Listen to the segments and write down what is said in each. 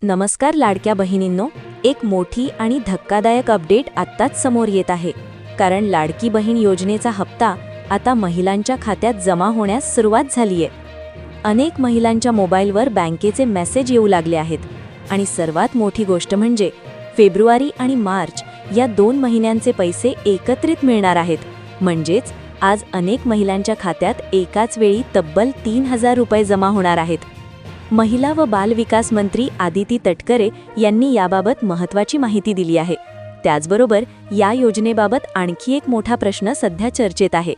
नमस्कार लाडक्या बहिणींनो, एक मोठी आणि धक्कादायक अपडेट आत्ताच समोर येत आहे. कारण लाडकी बहीण योजनेचा हप्ता आता महिलांच्या खात्यात जमा होण्यास सुरुवात झाली आहे. अनेक महिलांच्या मोबाईलवर बँकेचे मेसेज येऊ लागले आहेत आणि सर्वात मोठी गोष्ट म्हणजे फेब्रुवारी आणि मार्च या 2 महिन्यांचे पैसे एकत्रित मिळणार आहेत. म्हणजेच आज अनेक महिलांच्या खात्यात एकाच वेळी तब्बल 3000 रुपये जमा होणार आहेत. महिला व बाल विकास मंत्री आदिती तटकरे यांनी याबाबत महत्त्वाची माहिती दिली आहे. त्याचबरोबर या योजनेबाबत आणखी एक मोठा प्रश्न सध्या चर्चेत आहे.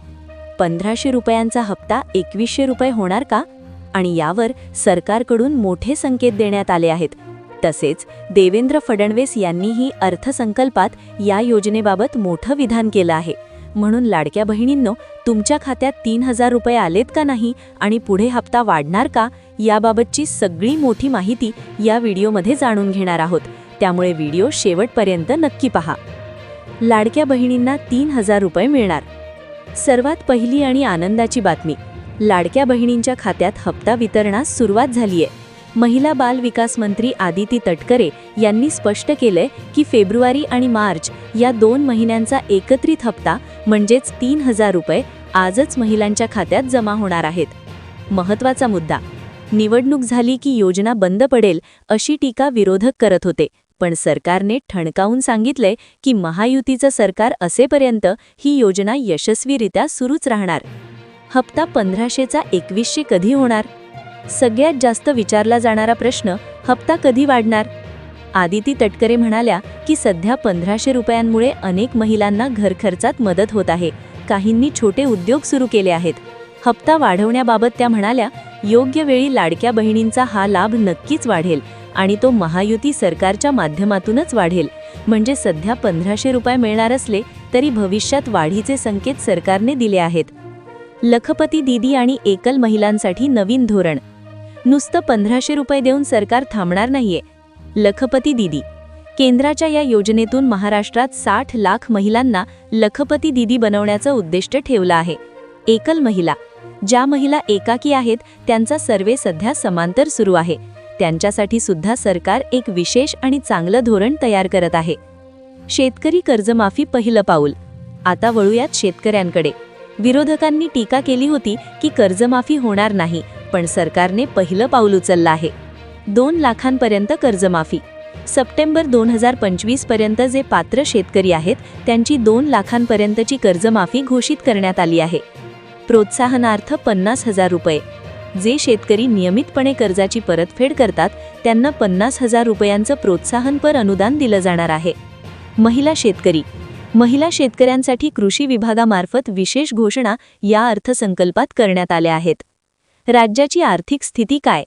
1500 रुपयांचा हप्ता 2100 रुपये होणार का? आणि यावर सरकारकडून मोठे संकेत देण्यात आले आहेत. तसेच देवेंद्र फडणवीस यांनीही अर्थसंकल्पात या योजनेबाबत मोठं विधान केलं आहे. म्हणून लाडक्या बहिणींनो, तुमच्या खात्यात 3000 रुपये आलेत का नाही आणि पुढे हप्ता वाढणार का, याबाबतची सगळी मोठी माहिती या व्हिडिओमध्ये जाणून घेणार आहोत. त्यामुळे व्हिडिओ शेवटपर्यंत नक्की पहा. लाडक्या बहिणींना 3000 रुपये मिळणार. सर्वात पहिली आणि आनंदाची बातमी, लाडक्या बहिणींच्या खात्यात हप्ता वितरणास सुरुवात झाली आहे. महिला बाल विकास मंत्री आदिती तटकरे यांनी स्पष्ट केलंय की फेब्रुवारी आणि मार्च या 2 महिन्यांचा एकत्रित हप्ता म्हणजेच 3000 रुपये आजच महिलांच्या खात्यात जमा होणार आहेत. महत्त्वाचा मुद्दा, निवडणूक झाली की योजना बंद पडेल अशी टीका विरोधक करत होते. पण सरकारने ठणकावून सांगितलंय की महायुतीचं सरकार असेपर्यंत ही योजना यशस्वीरित्या सुरूच राहणार. हप्ता 1500चा 2100 कधी होणार? सगळ्यात जास्त विचारला जाणारा प्रश्न, हप्ता कधी वाढणार? आदिती तटकरे म्हणाल्या की सध्या 1500 रुपयांमुळे अनेक महिलांना घरखर्चात मदत होत आहे. काहींनी छोटे उद्योग सुरू केले आहेत. हप्ता वाढवण्याबाबत त्या म्हणाल्या, योग्य वेळी लाडक्या बहिणींचा हा लाभ नक्कीच वाढेल आणि तो महायुती सरकारच्या माध्यमातूनच वाढेल. म्हणजे सध्या 1500 रुपये मिळणार असले तरी भविष्यात वाढीचे संकेत सरकारने दिले आहेत. लखपती दीदी आणि एकल महिलांसाठी नवीन धोरण. नुसतं 1500 रुपये देऊन सरकार थांबणार नाहीये. लखपती दीदी, केंद्राच्या या योजनेतून महाराष्ट्रात 60 लाख महिलांना लखपती दीदी बनवण्याचं उद्दिष्ट ठेवलं आहे. एकल महिला, ज्या महिला एकाकी आहेत त्यांचा सर्वे सध्या समांतर सुरू आहे. त्यांच्यासाठी सुद्धा सरकार एक विशेष आणि चांगलं धोरण तयार करत आहे. शेतकरी कर्जमाफी पहिलं पाऊल. आता वळूयात शेतकऱ्यांकडे. विरोधकांनी टीका केली होती की कर्जमाफी होणार नाही, पण सरकारने पहिलं पाऊल उचललं आहे. 2 लाखांपर्यंत कर्जमाफी. सप्टेंबर 2025 पर्यंत जे पात्र शेतकरी आहेत त्यांची 2 लाखांपर्यंतची कर्जमाफी घोषित करण्यात आली आहे. प्रोत्साहनार्थ 50,000 रुपये. जे शेतकरी नियमितपणे कर्जाची परतफेड करतात त्यांना 50,000 रुपयांचं प्रोत्साहनपर अनुदान दिलं जाणार आहे. महिला शेतकरी. महिला शेतकऱ्यांसाठी कृषी विभागामार्फत विशेष घोषणा या अर्थसंकल्पात करण्यात आल्या आहेत. राज्याची आर्थिक स्थिती काय?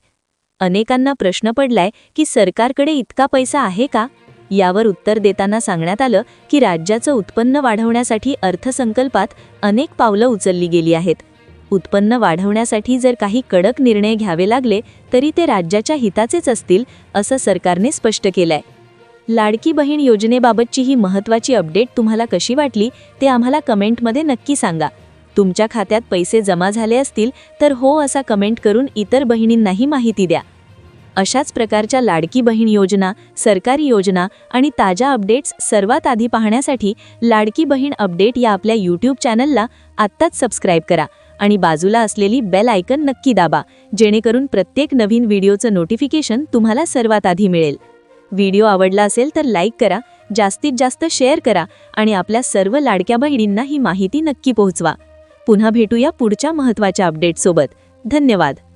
अनेकांना प्रश्न पडलाय की सरकारकडे इतका पैसा आहे का? यावर उत्तर देताना सांगण्यात आलं की राज्याचं उत्पन्न वाढवण्यासाठी अर्थसंकल्पात अनेक पावलं उचलली गेली आहेत. उत्पन्न वाढवण्यासाठी जर काही कडक निर्णय घ्यावे लागले तरी ते राज्याच्या हिताचेच असतील, असं सरकारने स्पष्ट केलंय. लाडकी बहीण योजनेबाबतची ही महत्त्वाची अपडेट तुम्हाला कशी वाटली ते आम्हाला कमेंटमध्ये नक्की सांगा. तुमच्या खात्यात पैसे जमा झाले असतील तर हो असा कमेंट करून इतर बहिणींनाही माहिती द्या. अशाच प्रकारच्या लाडकी बहीण योजना, सरकारी योजना आणि ताज्या अपडेट्स सर्वात आधी पाहण्यासाठी लाडकी बहीण अपडेट या आपल्या यूट्यूब चॅनलला आत्ताच सबस्क्राईब करा आणि बाजूला असलेली बेल आयकन नक्की दाबा, जेणेकरून प्रत्येक नवीन व्हिडिओचं नोटिफिकेशन तुम्हाला सर्वात आधी मिळेल. व्हिडिओ आवडला असेल तर लाईक करा, जास्तीत जास्त शेअर करा आणि आपल्या सर्व लाडक्या बहिणींना ही माहिती नक्की पोहोचवा. पुन्हा भेटूया पुढच्या महत्त्वाच्या अपडेटसोबत. धन्यवाद.